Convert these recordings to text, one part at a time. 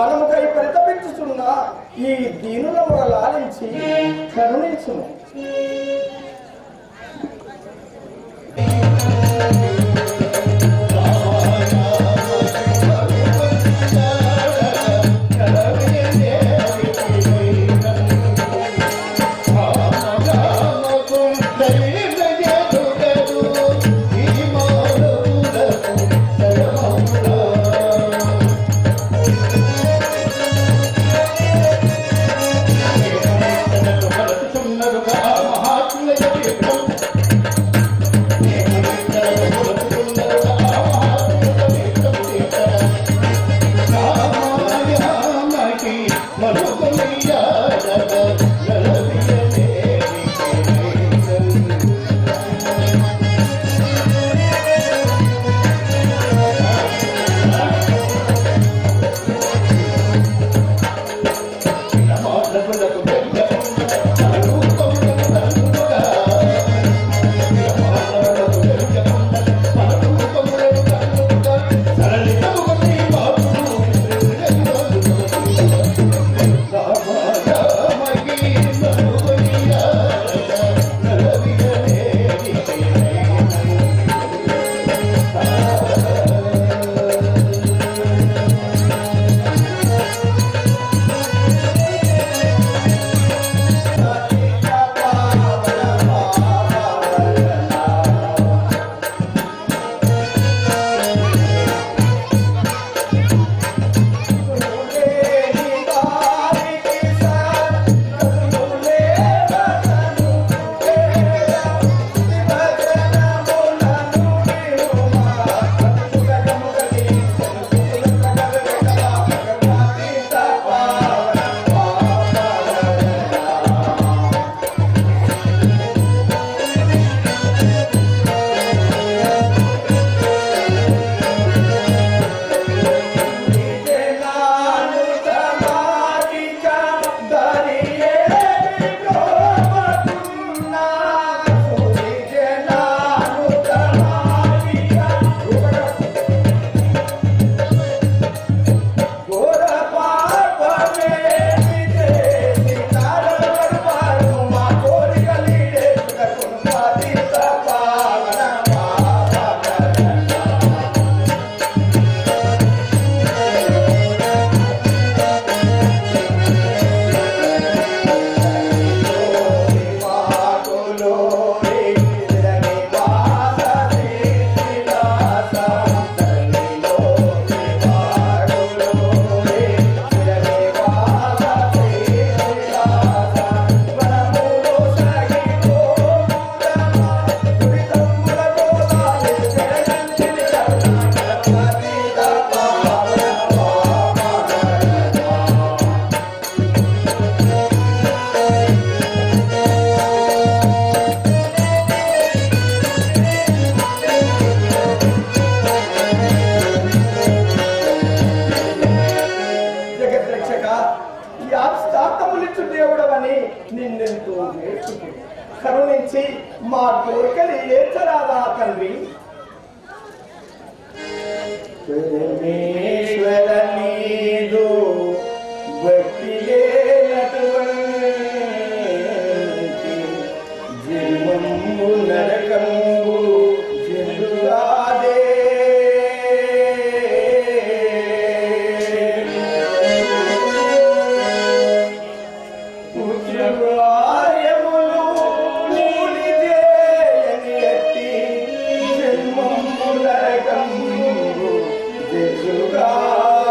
ప్రాణముకై పరితపించుతున్న ఈ దీనుల లాలించి కరుణించును. కరుణించి మా కోరికలు ఏర్చరాదా తండ్రి. పరమేశ్వర నీదు భక్తి లేనటువంటి జన్మము నరకంబు జన్మురాదే. జన్మము నరకంబు జన్మురాదే.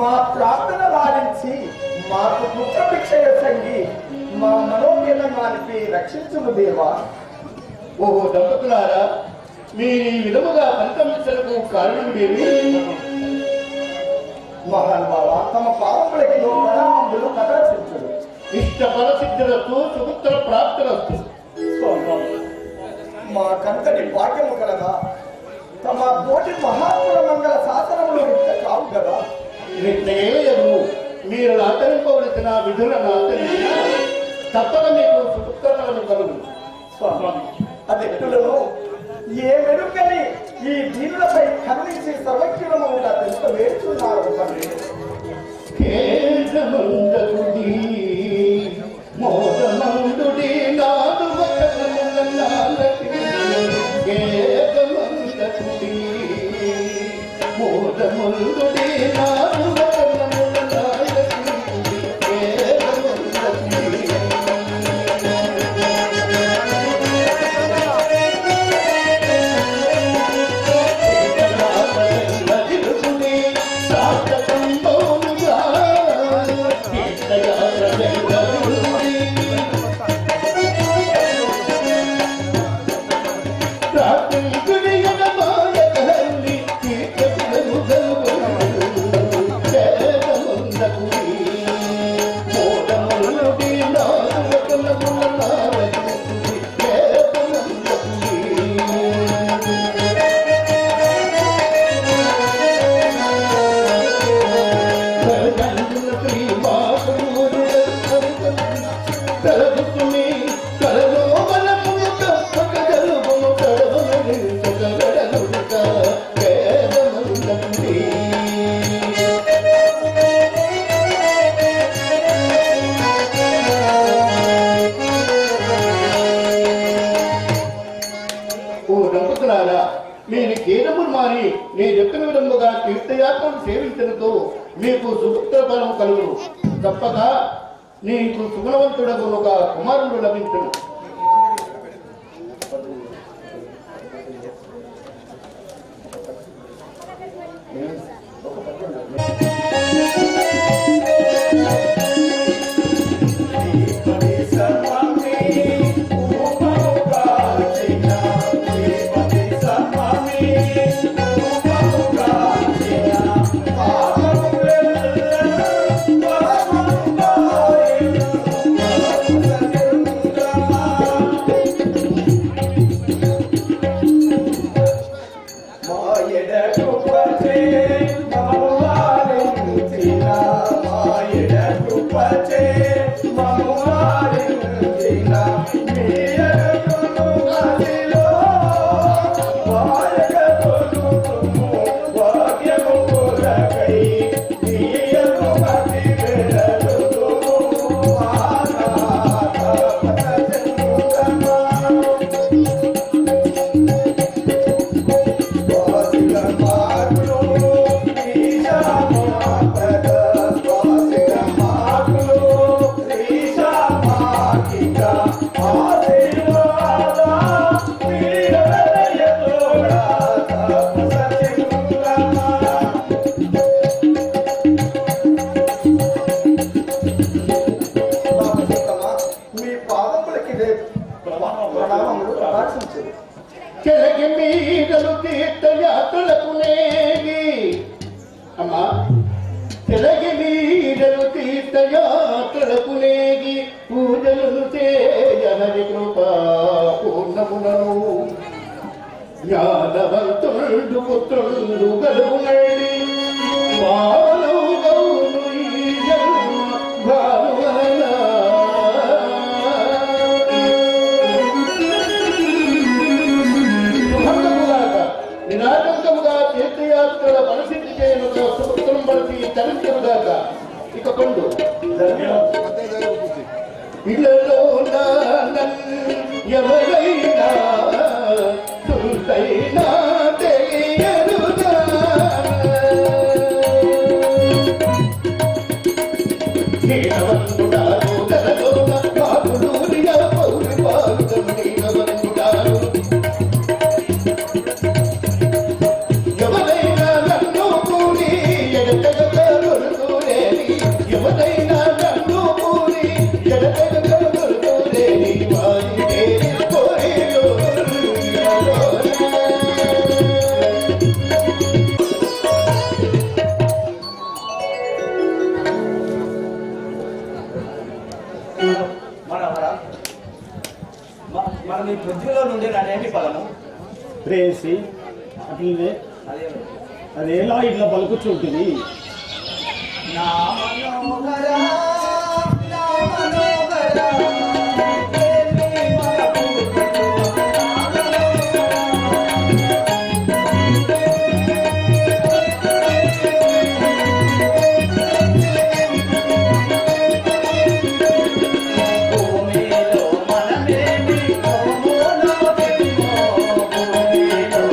మా ప్రార్థన లాలించి మాకు పుత్రభిక్ష సంగి మా మనోవేదనానికి రక్షించుము దేవా. ఓ దంపతులారా, మీరు ఈ విధముగా పంతమించలకు కారణం ఏమి? మహానుభావ, తమ పాపములకి ప్రణామములు కటాక్షించుడు. ఇష్ట ఫలసిద్ధులకు సుపుత్ర ప్రాప్తులస్తు. మా కంతటి భాగ్యము కలదా, తమ తోటి మహాత్ముల మంగళ శాసనములు కావు కదా. మీరు ఆచరింపవలసిన విధులను ఆచరించిన తప్పక మీకు సుపుత్రలను కలుగు. అదెట్టులను ఏ మెరుకని ఈ దీనులపై కరుణించి సర్వజ్ఞముగా తెలుసు వేస్తున్నారు. మోదమందుడి నాదు మోదమందుడి నాదు నేను కేనములు మారి నేను చెప్పిన విధముగా తీర్థయాత్రను సేవించడంతో మీకు సుపుత్ర ఫలము కలుగును. తప్పక నీకు సుగుణవంతుడకు ఒక కుమారుడు లభించును. చెలకి మీదలు తీర్థయాత్రలకు నేగి అమ్మా చెలకి మీదలు తీర్థయాత్రలకు నేగి పూజలు చేయహరి కృపా పూర్ణములను జ్ఞానవంతుడు పుత్రుడు కలుగునడి పావనవు గౌను ఈ జన్మ భానువన నిరాటంకముగా తీర్థయాత్రల పరిస్థితి చేయనుగా సుపుత్రం పరిచి చరించరుగాక. ఇక పండు ఇళ్ళలో ఎవరైనా సుంతైనా తెలియరుగా నీలవంతుడారు గలలోన కాకులూరిగా పౌరి పాలుతం నీలవంతుడారు ఎవరైనా నన్ను కూడి ఎగటగలుగుతారు నీ పృథ్వీలో నుండి నానేమి ఫలము ప్రేసి అట్లనే అదే అదేలా ఇట్లా పలుకుచుంటుంది. నా మనోహర నా మనోహర ఏమి మనకు భూమిలో మనమేమి భూమిలో భూమిలో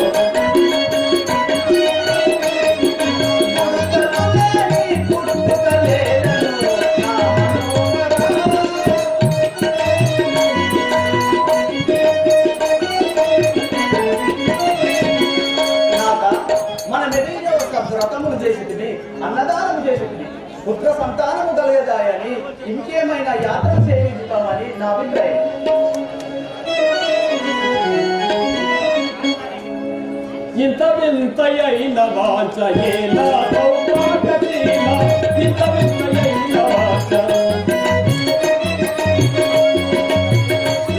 వ్రతములు చేసింది, అన్నదానము చేసింది, పుత్ర సంతానము కలగదాయని ఇంకేమైనా యాత్ర చేయించుతామని నా అభిప్రాయం. ఇంత వింతయైన వాంఛ ఏలా కౌపాకశీల, ఇంత వింతయైన వాంఛ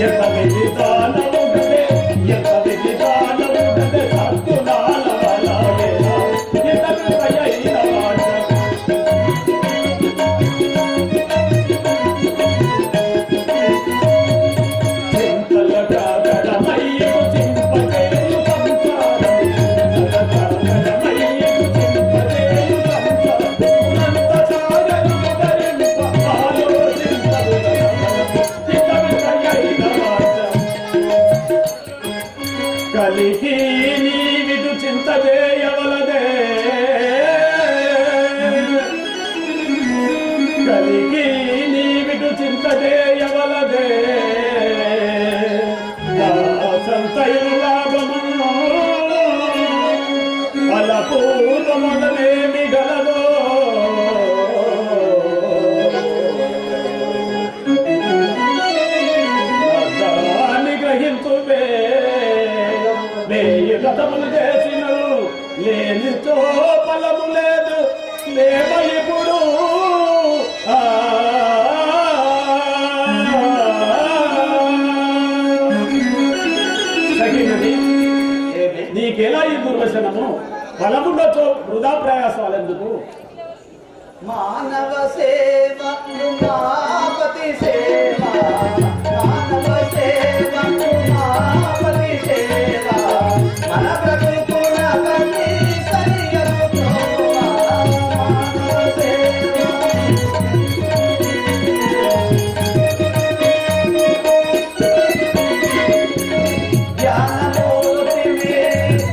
ఎంత విధితానముగదే, ఎంత విధితానముగదే సద్గుణాల వలయేలా, ఇంత వింతయైన వాంఛ చింతలగా గడమయ్యకు చింపకేయు సంసారం, గడమయ్యకు చింపకేయు సంసారం, అనంత సాగరు ధరింప ఆలోచించదు ఇంత వింతయైన వాంఛ. కలిగి నీవిదు చింత చేయవలదే, కలిగి నీవిదు చింత చేయవలదే, సంతయు లాభము ఫలపూర్వములనేమి గలదో. దాన్ని గ్రహించువే, వేయి వ్రతములు చేసినను లేనితో ఫలము లేదు, లేవ ఇప్పుడు సగినది. ఏమి? నీకెలా ఈ దుర్వచనము? ఫలముండొచ్చు, వృధా ప్రయాసాలెందుకు? మానవ సేవ ఉమాపతి సేవ, మానవ సేవ ఉమాపతి సేవ, మన బ్రతుకున కన్ని సరియను మానవ సేవ. జ్ఞానమూర్తివి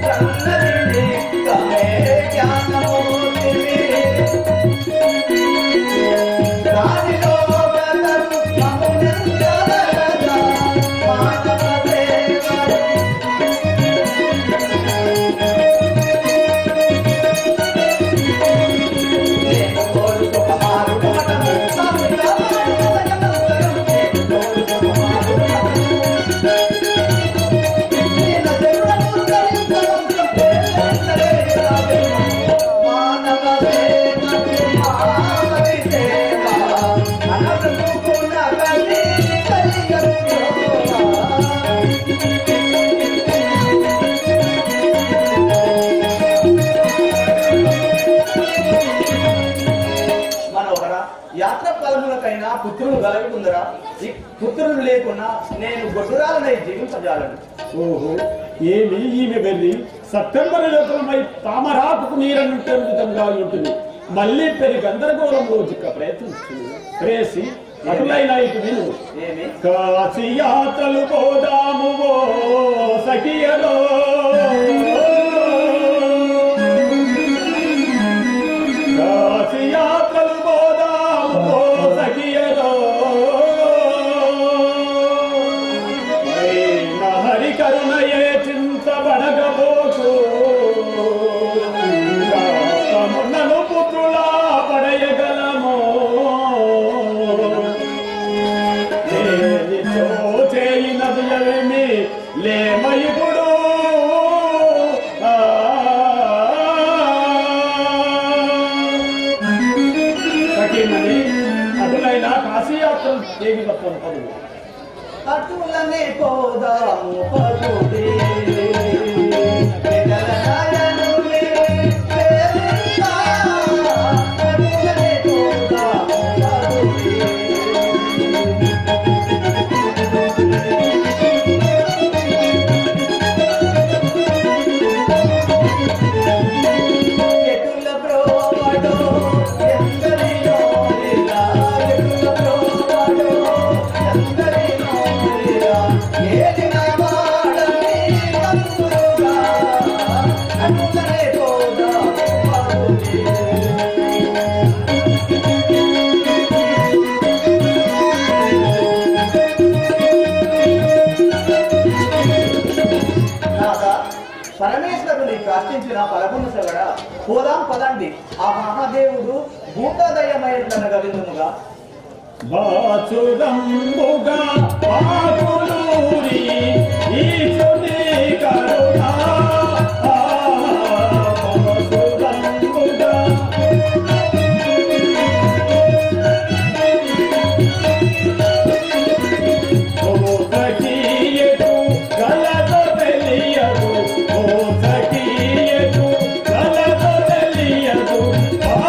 కన్నది కమే జ్ఞానమూర్తివి రాజలో గతరు మమునందరద మానవ సేవ. నేను కోరుకు కుమారుడు మటము సాముగా మానవయనంతరం, నేను కోరుకు కుమారుడు మటము నేను దేవుడను ధరించవంశం పేరంతరే రాజేమో. మానవ సేవ మానవి సేవ, మన బ్రతుకున కన్ని సరియను మనోహర, యాత్ర ఫలములకైనా పుత్రులు కలుగుతుందరా? ఈ పుత్రులు లేకున్నా నేను గొడ్డురాలనై జీవించజాలను. ఓహో, ఏమి ఈమె వెళ్ళి సెప్టెంబర్ లోకలమై తామరాకు నీరన్నంటే విధంగా ఉంటుంది. మళ్ళీ పెరిగి గందరగోళంలో చిక్క ప్రయత్నిస్తుంది. ప్రేసి అటులైన ఇటు విను. ఏమి? కాశీ యాత్రలు పోదాము ఓ సఖియలో, కాశీ యాత్రలు పోదాము ఓ సఖియలో, హరి కరుణయే చింతబడగబోకు, నన్ను పుత్రులా పడయగలము, చేయినది ఏమి లేమయుడు. సఖీమణి, అటులైనా కాశీయాత్ర దేవి పదువు. అటులనే పోదాము పరుడే బిడ్డల నయనులే ప్రేమిస్తా. అటులనే పోదాము పరుడే. ఎటుల బ్రోవడో ఎందరినో లీలా, ఎటుల బ్రోవడో ఎందరినో లీలా, ఏలిన వాడని కన్నులుగా అటులనే పోదాము పరుడే. నాథా, పరమేశ్వరుని ప్రార్థించిన పరపును సెవడ పోదాం పదండి. ఆ మహాదేవుడు భూతదయమయ్యనగా విధముగా బాచురంబుగా ఆకులూరి ఈశుని కరుణ బాచురంబుగా ఓసకియటు గలతో తెలియదు, ఓసకియటు గలతో తెలియదు,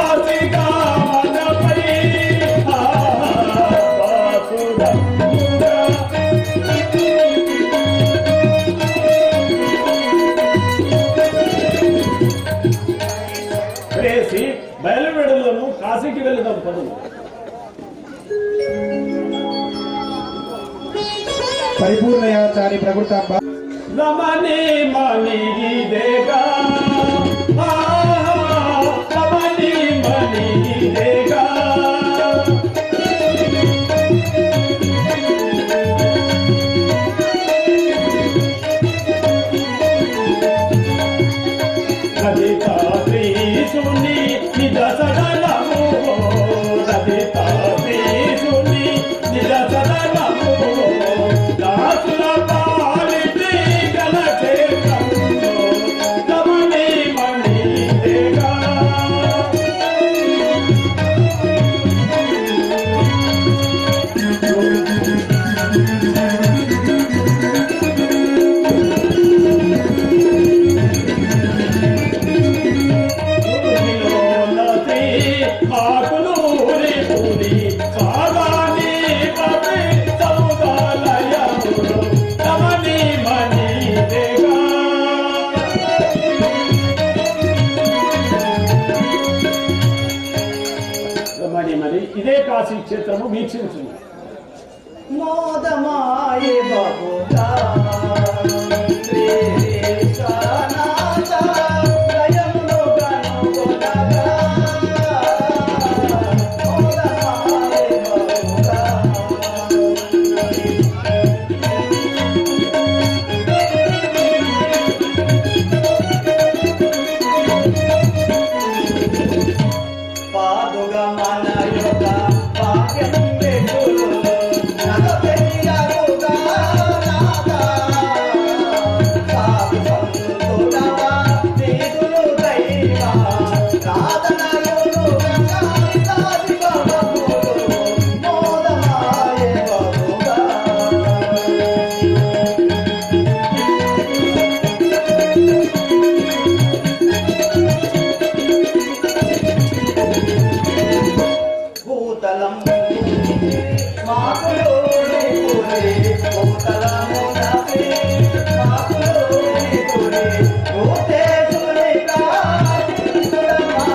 ఆసిగా మనపై బాచురంబుగా. ప్రేసి బయలువెడలను కాశీకి వెళదాం పదులు. పరిపూర్ణయాచారి ప్రకృతాంబ రమణి మణి దేగా, రమణి మణి దేగా, రదితా శ్రీశుని నిజ సదనము, రదితా శ్రీశుని నిజ సదనము, దాసుల పాలిటి గల చేతంలో రమణి మణి దేగా. భూమిలోనది ఆకులూరి పూరి సాగాని పవి సౌదాలయములు రమణి మణి దేగా. రమణి మణి ఇదే కాశీ క్షేత్రము వీక్షించింది. మోదమాయే బహుదా శ్రీశానాథ దయమును కనుగొనగా. మోదమాయే బహుదా పాదుగా మన యొక్క భాగ్యం వెలుగు నగపెయ్యరుగా నాదా. సాధు సంతుడవా నీదులు దైవా సాధనయులుగా సాధి బహుడు మోదమాయే బహుగా. భూతలం మాకులోని పురి భూతలము నపి మాకులోని పురి భూతేశుని కాశీసుడమా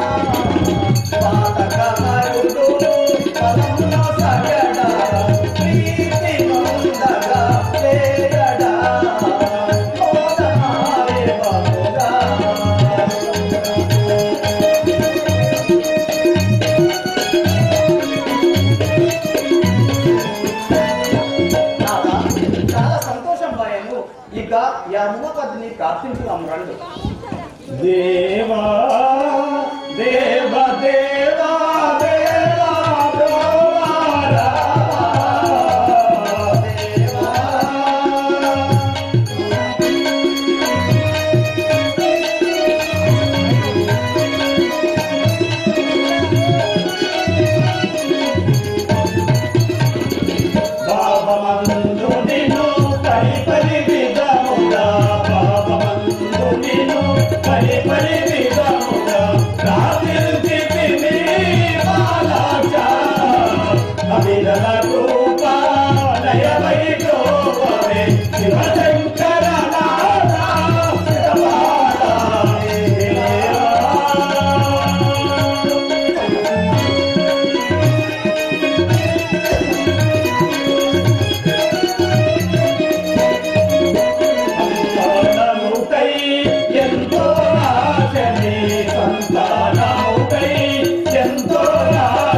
పాతకమరుడు పదమున సగడ ప్రీతి మందగా చేయడా మోదమాయే బహుగా. నాదా, చాలా సంతోషం భయను. ఇక ఈ అమ్మపతిని ప్రార్థించుదాం రండు. దేవా దేవ దేవా దేవా దేవారా దేవా భావమందుని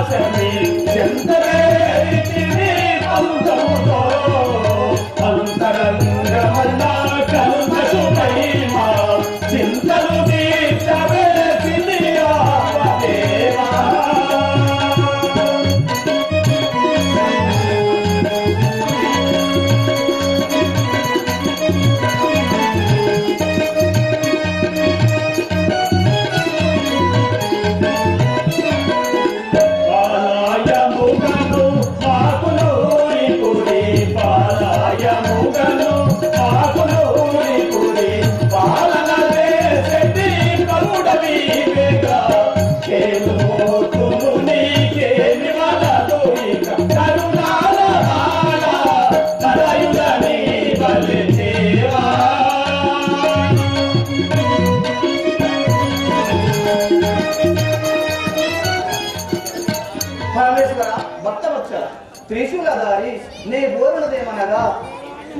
శమి చంద్రేతిని పంతముతో అంతరంగమన్నా కలుగ సుమహిమా చింతలు తీర్చవే దేవా. పరమేశ్వర భక్తవత్సల త్రిశూలధారి నీ బోరునదేమనగా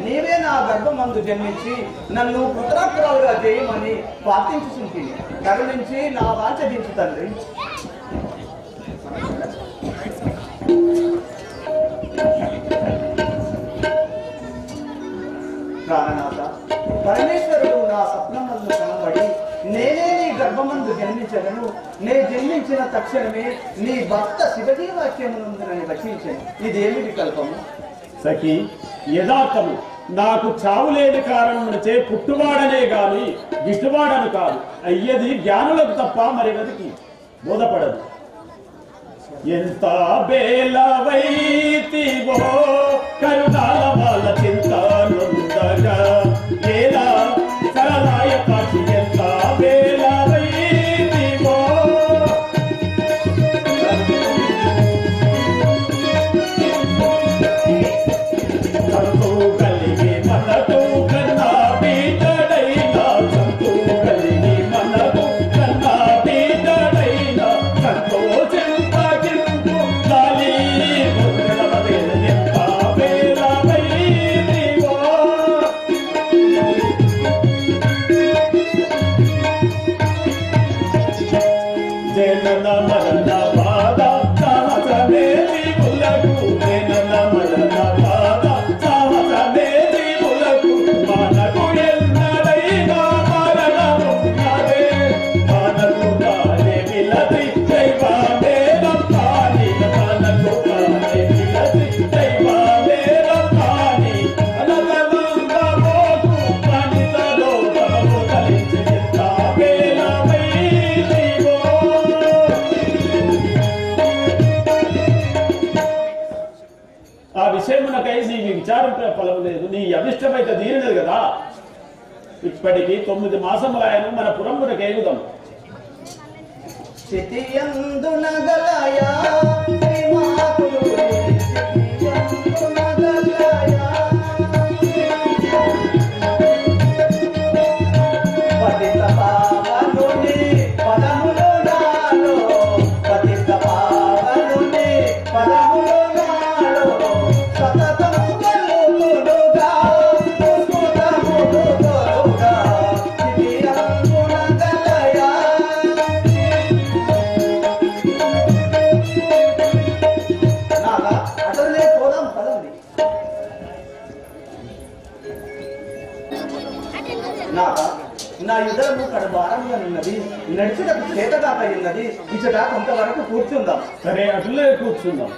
నీవే నా గర్భమందు జన్మించి నన్ను పుత్రాపురాలుగా చేయమని ప్రార్థించుకుంటుంది. కరుణించి నా వాంఛ దించు తండ్రి. ప్రాణనాథ పరమేశ్వరుడు నా స్వప్నమందు కనబడి నేనే నీ గర్భమందు జన్మించగను. నే జన్మించిన తక్షణమే నీ భక్త శివజీ వాక్యమునందునని వచించాను. ఇదేమి వికల్పము? సఖి యథార్థము నాకు చావు లేని కారణమునచే పుట్టువాడనే గాని విష్ణువాడను కాదు. అయ్యది జ్ఞానులకు తప్ప మరెవరికి బోధపడదు. ఎంత బేలవైతివో కరుణాల వాళ్ళ చింత నొందగా ఏలా సరళాయ కాచి ఎంత బేలవైతివో సంతు కలిగి మనకు కన్నా బీటడైనా సంతు కలిగి మనకు కన్నా బీటడైనా సంతోషింపగింపు గాలి ముద్రలవదేన ఎంత బేలవైతివో. జనన మరణ బాధ సహజమేది ములకు జనన మరణ బాధ సహజమేది ములకు మనకు ఎన్నడైనా మరణమున్నదే మనకు కానే విలసి దైవమేనం కాని మనకు కానే విలసి దైవమేనం కాని అనగనందమోకు మనితలో తమము కలిసి ఎంత బేలవైతివో. ఆ విషయమునకై నీ విచారం ఫలం లేదు. నీ అభిష్టమైతే తీరినది కదా. ఇప్పటికి 9 మాసములాయను మన పురమునకు ఎగుదాం. స్థితియందునగలయా శ్రీమాతులు స్థితియందునగలయా పతిత పావనుని పదములు నాలో పతిత పావనుని పదములు నాలో సతతము కలుగునుగా సుతములు తోడుగా స్థితియందునగలయా. నాగా అటలనే పోదాం పదండి. నాగా నా యుద్ధము కడ భారంగా ఉన్నది, నడిచిన చేతగాక ఉన్నది. ఇచ్చట కొంతవరకు కూర్చుందాం. సరే అట్లే కూర్చుందాం.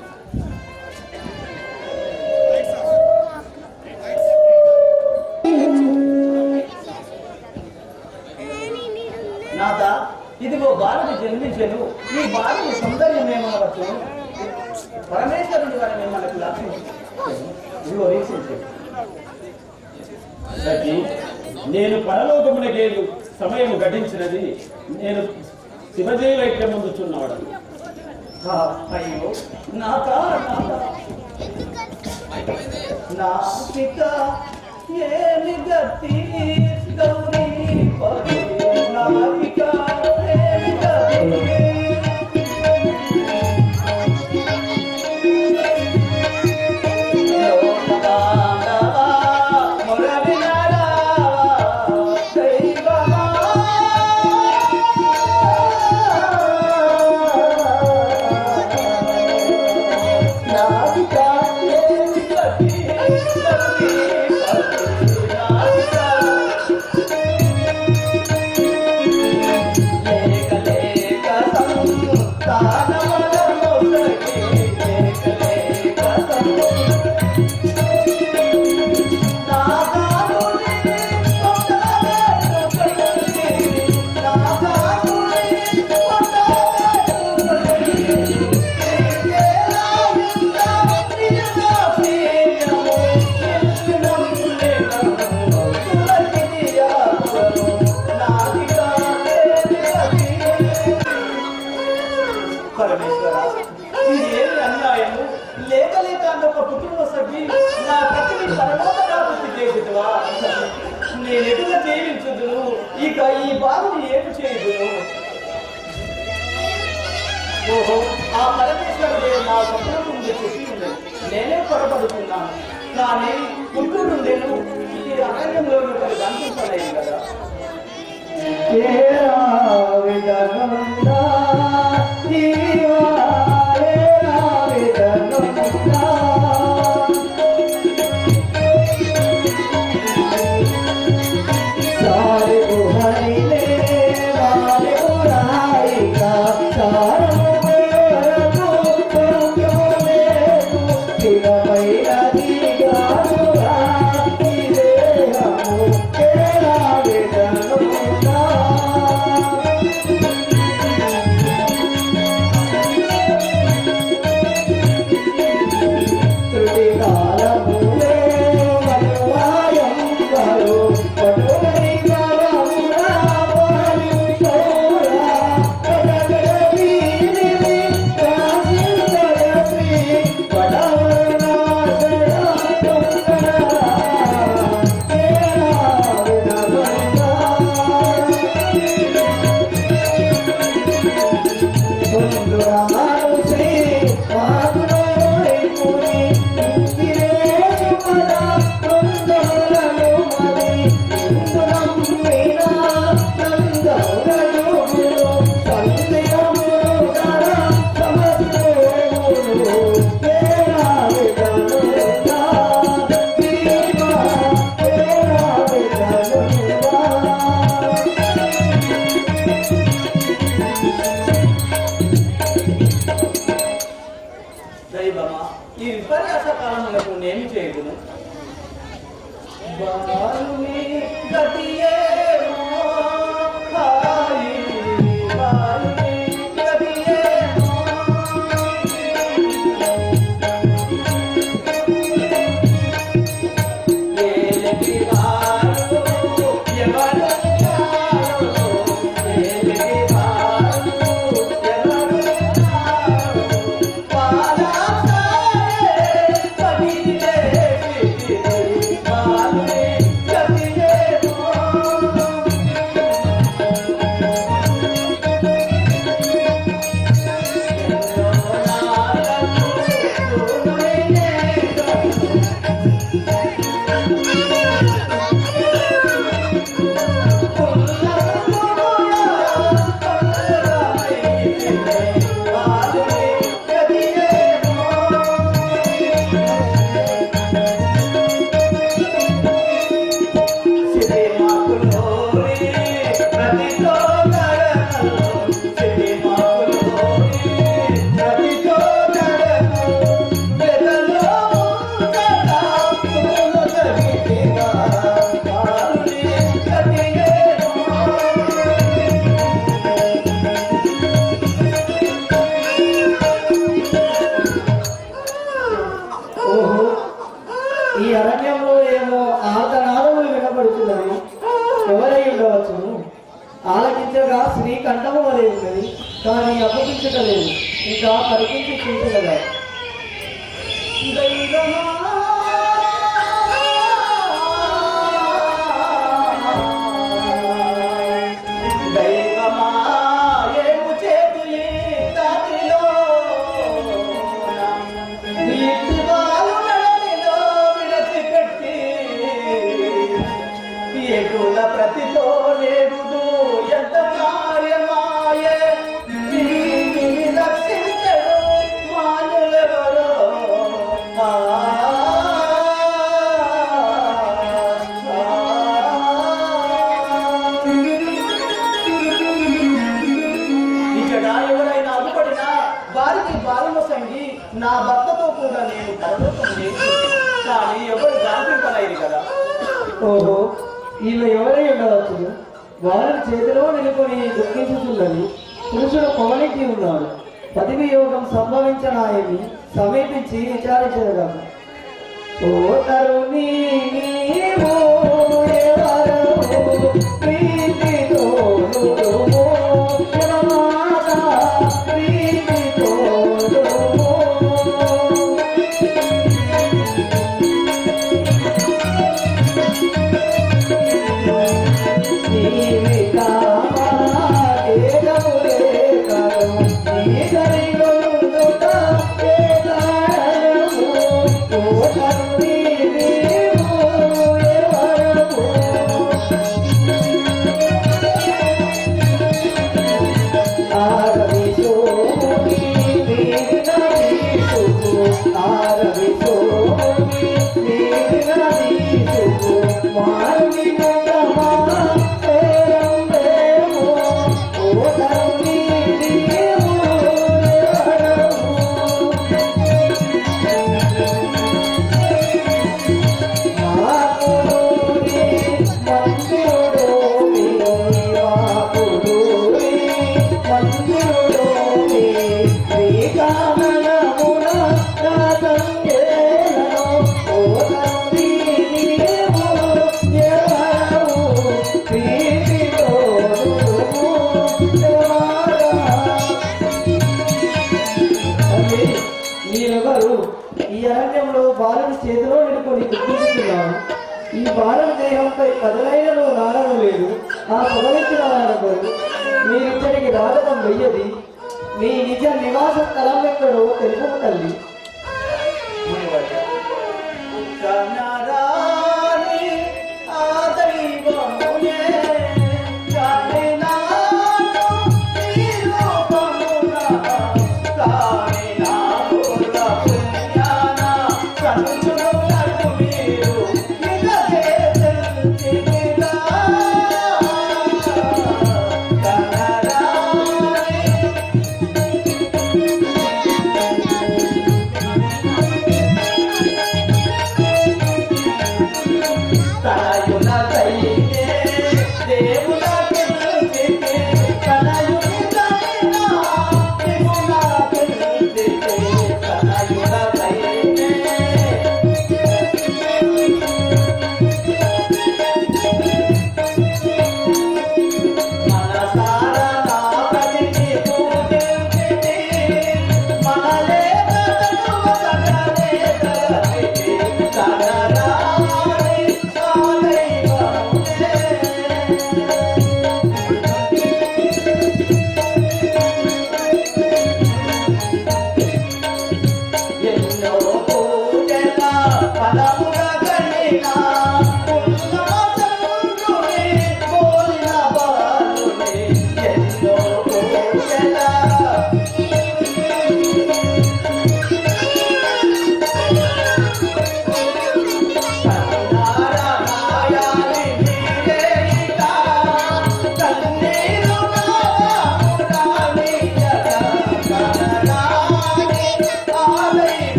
నాథ ఇదిగో బాలుడు జన్మించెను. ఈ బాలుడి సౌందర్యమేమనవచ్చు పరమేశ్వరుని వారిని మనకు లక్షించు. ఇదిగో వీక్షించు. సఖి నేను పరలోకమునకేదు సమయం గడించినది. నేను శివజీ వైద్యం ముందుచున్నాడు. అయ్యో నాథ నాసిక ఏమి గతి గౌరీ పరి నాసిక ఏమి గతి పరమేశ్వరుడే నా స్వప్నం ముందు చెప్పి ఉండేది. నేనే పొరపడుతున్నాను. కానీ పుట్టుడుండేను ఈ అరణ్యంలో ఒకరు కనిపించలేదు కదా. దైవమా, ఈ విపర్యాస కాలములకు నేను చేయదును. బాలుని గతియేమో హాయి, బాలుని గతియేమో. ఏలికి వారు ఎవరున్నారు, ఏలికి వారు ఎవరున్నారు, పాలాసారే పడిలే పిడిలి, బాలుని గతియేమో. ఓహో, ఈ అరణ్యంలో ఏమో ఆర్తనాదములు వినబడుతున్నవి. ఎవరై ఉండవచ్చును? ఆలకించగా శ్రీకంఠము వలె ఉన్నది, కానీ అప్పగించటలేదు. ఇంకా కరిపించి చూసినదా? దైవమా, ఏము చేతులి దారిలో, నీటివాలు నడలిలో విడచిపెట్టి, ఎగుల ప్రతితో నేరుదు ఎంత కార్యమాయే, నీటిని రక్షించడు మానులెవరో. ఇక్కడ ఎవరైనా అడ్డుపడినా వారికి బాలుమ సంగి నా భర్తతో కూడా నేను పరలోకం లేదు. కానీ ఎవరు గాంపింపలేదు కదా. ఓహో, ఈమె ఎవరై ఉండవచ్చును? వారిని చేతిలో నిలుకొని దుఃఖించుతున్నది. పురుషుడు పవనికి ఉన్నాడు. పదవి యోగం సంభవించనాయని సమీపించి విచారించగలము. ఓ తరుణి నీవు ఎవరవు, ప్రీతితో నుడుము, జనమాత ప్రీతితో నుడుము. నీవి కామా దేగములే కరు, నీ గరిగొందు మీరెవరు? ఈ అరణ్యంలో బాలుని చేతిలో నిలుకొని దుఃఖిస్తున్నాను. ఈ బాలుని దేహంపై కదలైనలో నాడడం లేదు. ఆ పొగలించిన వారెవరు? మీరిచ్చడికి రాగడం వెయ్యది. మీ నిజ నివాస స్థలం ఎక్కడో తెలుపు తల్లి.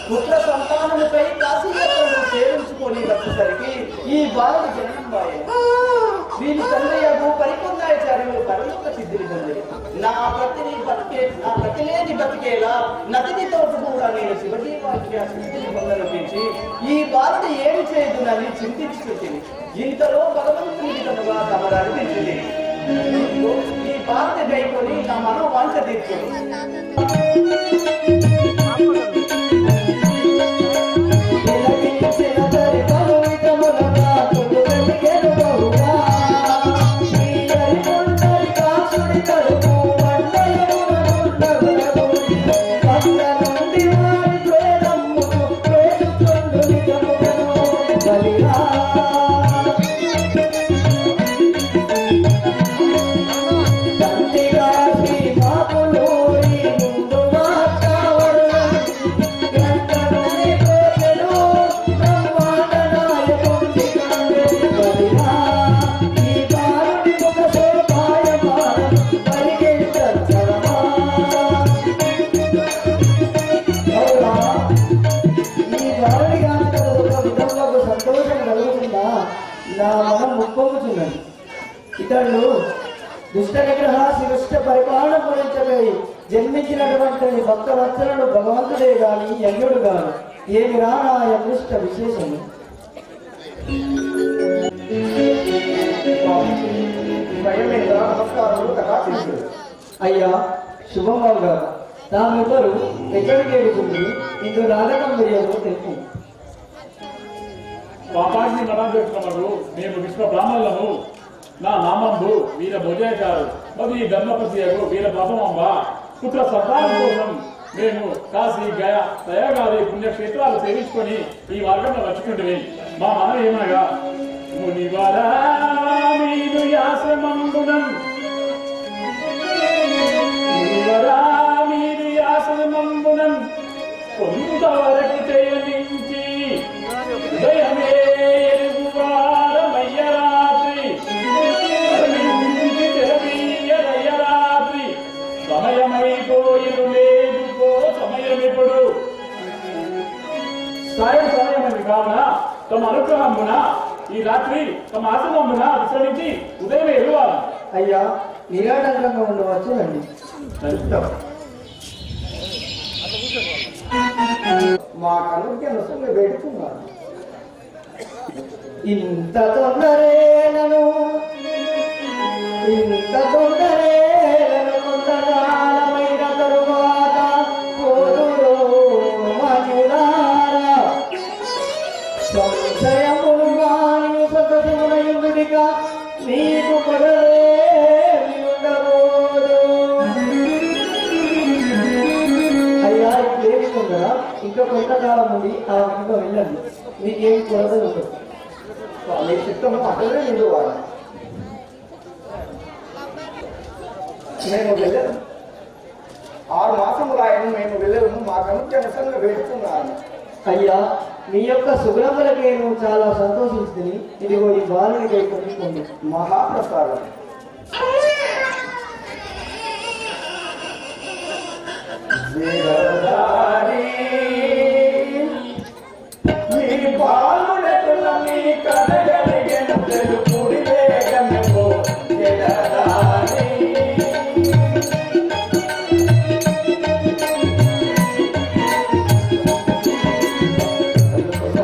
పుత్ర సంతానముపై కాశీయాత్రను సేవించుకొని వచ్చేసరికి ఈ బాలుడు జననం బాయే. వీని తండ్రియగు పరిపూర్ణాచార్యులు పరలోక సిద్ధిని పొంది నా ప్రతిలేని బతికేలా నదినితో కూడా నేను శివజీవాఖ్య సిద్ధిని పొందనిపించి ఈ బాలుడు ఏమి చేయదునని చింతించుకుంటుంది. ఇంతలో భగవంతుని విధముగా తమరు అనిపించింది. ఈ బాలుని గైకొని నా మనో వాంఛ తీర్చుకుంది. ఇతడు దుష్ట నిగ్రహ శిష్ట పరిపాలన గురించకై జన్మించినటువంటి భక్తవత్సలను భగవంతుడే గాని యజ్ఞుడు గాని ఏమి రానా అదృష్ట విశేషము. అయ్యా శుభం గారు తామెవ్వరు ఎక్కడికి ఎడుతుంది ఇందు రాగటం తెలియదు తెలుపు. పాపాన్ని మనం పెట్టుకున్నాడు. మేము విశ్వ బ్రాహ్మణులను. నా నామంబు వీర భోజేశారు మరి ధర్మపతి వీర పాపమంబ పుత్ర సంతానం కోసం మేము కాశీ గయ దయాగారి పుణ్యక్షేత్రాలు సేవించుకొని ఈ మార్గంలో వచ్చుకుంటే మా మనం ఏమనగా మునివరా మీరు యాశ్రమంబునం మునివరా మీరు యాశ్రమంబునం కొంతవరకు చేయనించి ఉదయమే ఎరుగువారమయ్య రాత్రి తెరవీయరయ్య రాత్రి సమయమైపోయిను లేదు సమయం ఎప్పుడు సమయమని కావున తమ అనుగ్రహమున ఈ రాత్రి తమ ఆశ్రమమున విశ్రమించి ఉదయం ఎరువాలి. అయ్యా నిరాటంకంగా ఉండవచ్చు అండి. మా కనుక నొసలు పెడుతున్నాను. ఇంత తొందరేలను కొంతకాలమైన తరువాత పోదురో మనులారా సంశయములు గాని సతమునయుడిగా నీకు పడలేమి ఉండబోదు. అయ్యా ఇప్పుడేమి ఉందరా ఇంకా కొంతకాలం ఉంది ఆ విధంగా వెళ్ళండి, మీకేం కొరత ఉండదు. మీ చిత్తము అటలే నిండువారు. మేము వెళ్ళాము 6 మాసములు ఆయన మేము వెళ్ళాము. మా కనుక నొసలు పెడుతున్నాను. అయ్యా మీ యొక్క సుగుణములకి నేను చాలా సంతోషిస్తుంది. ఇదిగో ఈ బాలుని కైకొండి. మహాప్రసాదం. మీ బాలుడెటుల మీ కనగలిగెను తెలుపుడి వేగమెవో జగదారి.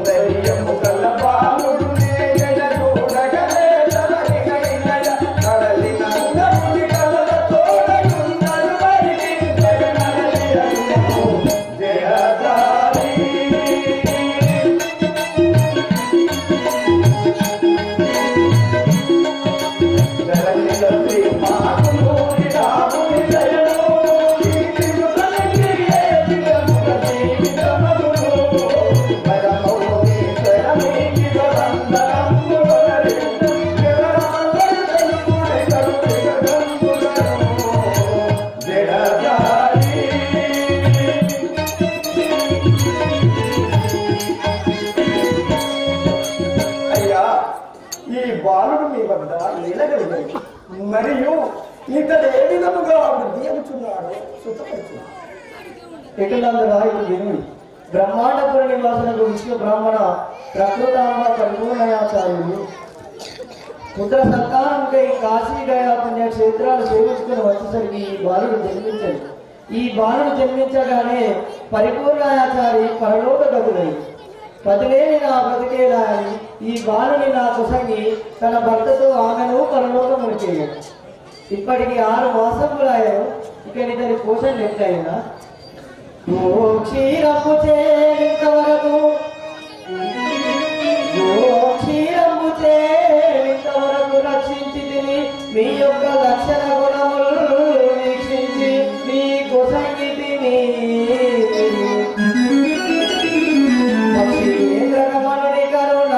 దయ్యము గల బాలుడునే జగ చూడగలే తలగినయ కడలినందముడి కలల తోడగున్నడు వరికి జగనలియను జగదారి. అయ్యా ఈ బాలుడు మీ వద్ద నిలగలిగాడు మరియు ఇతడు ఏ విధముగా వృద్ధి అవుతున్నాడో సుతపడుతున్నాడు. ఎటులందరూ ఇటు వినుడి. బ్రహ్మాండపుర నివాసులకు విష్ణు బ్రాహ్మణ ప్రకృతాంబ పరిపూర్ణయాచార్యులు పుత్ర సంతానంకై కాశీ గయా పుణ్యక్షేత్రాలు సేవించుకుని వచ్చేసరికి ఈ బాలుడు జన్మించాడు. ఈ బాలుడు జన్మించగానే పరిపూర్ణయాచారి పరలోక గతులై పదిలేని నా బతికేలా అని ఈ బాలుని నా కుసంగి తన భర్తతో ఆమెను పరలోకములు చేయడు. ఇప్పటికి 6 మాసములాయను. ఇక ఇతని పోషణ ఎట్లయినా క్షీరము చేరింతవరకు రక్షించి తిని మీ యొక్క లక్షణ గుణములు వీక్షించి మీ కుసంగి తిని పక్షీంద్రకమణుని కరుణ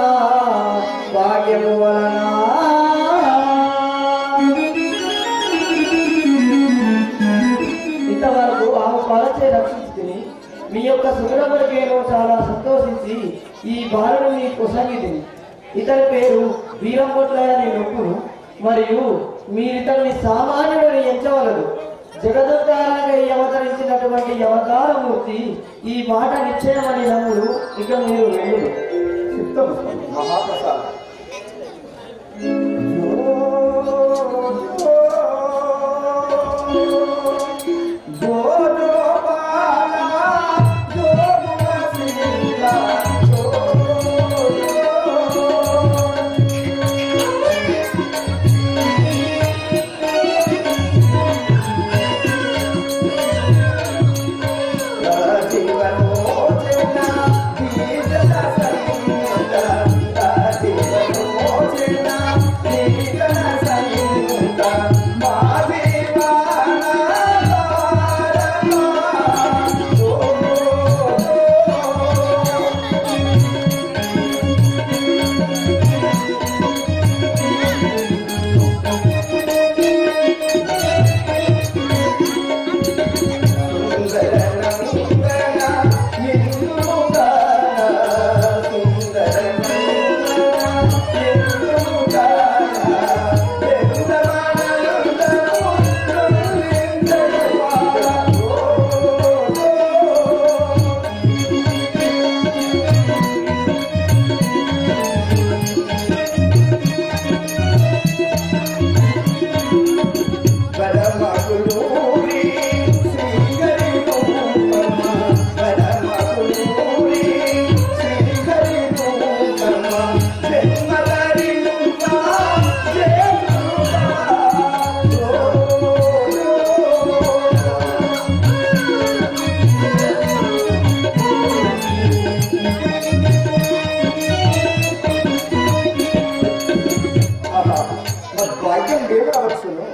భాగ్యము వలన ఇంతవరకు ఆమె పాలచే రక్షించుకుని మీ యొక్క సుగుణములకేమో చాలా సంతోషించి ఈ బాలుడు మీ కుసంగితిని. ఇతని పేరు వీరంపొట్లయని నొప్పును. మరియు మీరితన్ని సామాన్యుడిని ఎంచవలదు. జగదుద్ధారణకై అవతరించినటువంటి అవతారమూర్తి ఈ మాట నిశ్చయమని నమ్ముడు. ఇక మీరు వెళ్ళుడు. చిత్తము మహాప్రసాదం. జీవనో భాగ్యం లేవు రావచ్చును.